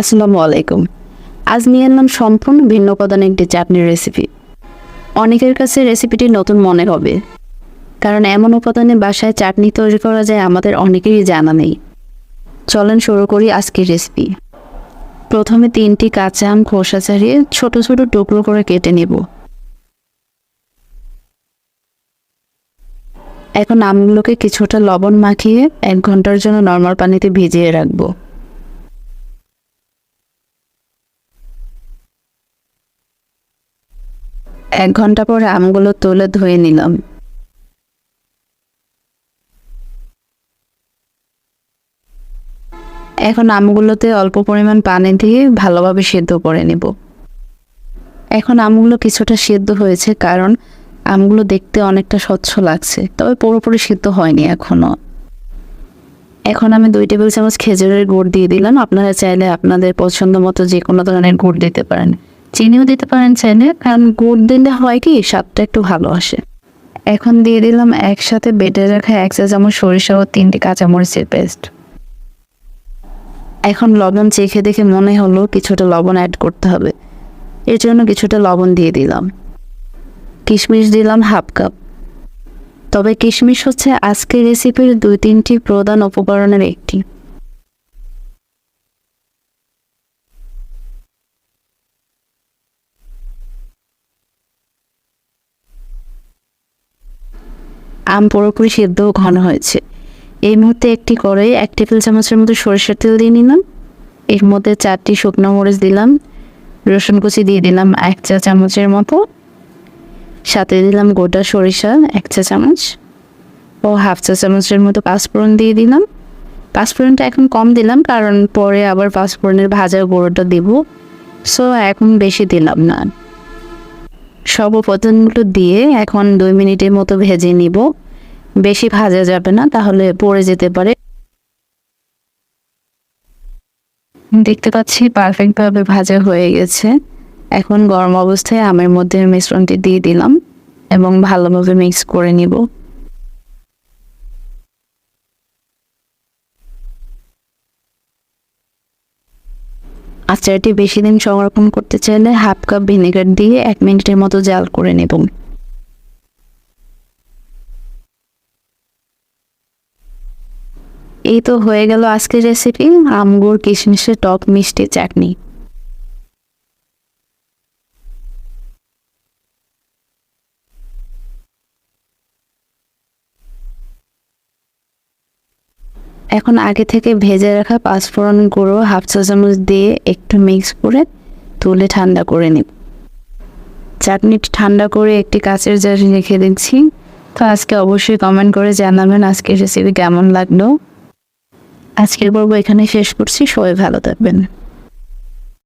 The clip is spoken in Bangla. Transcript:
আসসালামু আলাইকুম। আজ নিয়ে এলাম সম্পূর্ণ ভিন্ন উপাদানের একটি চাটনির রেসিপি। অনেকের কাছে রেসিপিটি নতুন মনে হবে, কারণ এমন উপাদানে বাসায় চাটনি তৈরি করা যায় আমাদের অনেকেরই জানা নেই। চলেন শুরু করি আজকের রেসিপি। প্রথমে 3টি কাঁচা আম খোসা ছাড়িয়ে ছোট ছোট টুকরো করে কেটে নেব। এখন আমগুলোকে কিছুটা লবণ মাখিয়ে 1 ঘন্টার জন্য নরমাল পানিতে ভিজিয়ে রাখবো। এক ঘন্টা পরে আমগুলো তুলে ধুয়ে নিলাম। এখন আমগুলোতে অল্প পরিমাণ পানি দিয়ে ভালোভাবে সিদ্ধ করে নেব। এখন আমগুলো কিছুটা সিদ্ধ হয়েছে, কারণ আমগুলো দেখতে অনেকটা স্বচ্ছ লাগছে, তবে পুরোপুরি সিদ্ধ হয়নি এখনো। এখন আমি 2 টেবিল চামচ খেজুরের গুড় দিয়ে দিলাম। আপনারা চাইলে আপনাদের পছন্দ মতো যে কোনো ধরনের গুড় দিতে পারেন, চিনিও দিতে পারেন চাইলে, কারণ গুড় দিলে হয় কি স্বাদটা একটু ভালো আসে। এখন দিয়ে দিলাম একসাথে বেটে রাখা 1 চা চামচ সরিষা ও 3টি কাঁচামরিচের পেস্ট। এখন লবণ চেখে দেখে মনে হলো কিছুটা লবণ অ্যাড করতে হবে, এর জন্য কিছুটা লবণ দিয়ে দিলাম। কিশমিশ দিলাম 1/2 কাপ। তবে কিশমিশ হচ্ছে আজকের রেসিপির 2-3টি প্রধান উপকরণের একটি। আম পুরোপুরি সিদ্ধ ও ঘন হয়েছে। এই মুহূর্তে একটি কড়াই 1 টেবিল চামচের মতো সরিষার তেল দিয়ে নিলাম। এর মধ্যে 4টি শুকনো মরিচ দিলাম, রসুন কুচি দিয়ে দিলাম 1 চা চামচের মতো, সাথে দিলাম গোটা সরিষা 1 চা চামচ ও 1/2 চা চামচের মতো পাঁচফোড়ন দিয়ে দিলাম। পাঁচফোড়নটা এখন কম দিলাম, কারণ পরে আবার পাঁচফোড়নের ভাজা গুঁড়োটা দিব, সো এখন বেশি দিলাম না। সব উপাদানগুলো দিয়ে এখন 2 মিনিটের মতো ভেজে নিব। বেশি ভাজা যাবে না, তাহলে পড়ে যেতে পারে। দেখতে পাচ্ছি পারফেক্টভাবে ভাজা হয়ে গেছে। এখন গরম অবস্থায় আমের মধ্যে মিশ্রণটি দিয়ে দিলাম এবং ভালোভাবে মিক্স করে নিব। আচারটি বেশি দিন সংরক্ষণ করতে চাইলে 1/2 কাপ ভিনেগার দিয়ে 1 মিনিটের মতো জাল করে নেব। এই তো হয়ে গেল আজকের রেসিপি, আম গুড় কিশমিশের টক মিষ্টি চাটনি। এখন আগে থেকে ভেজে রাখা পাঁচফোড়ন গুঁড়ো 1/2 চা চামচ দিয়ে একটু মিক্স করে তুলে ঠান্ডা করে নিব। চাটনিটি ঠান্ডা করে একটি কাঁচের জারে রেখে দিচ্ছি। তো আজকে অবশ্যই কমেন্ট করে জানাবেন আজকের রেসিপি কেমন লাগলো। আজকের পর্ব এখানে শেষ করছি। সবাই ভালো থাকবেন।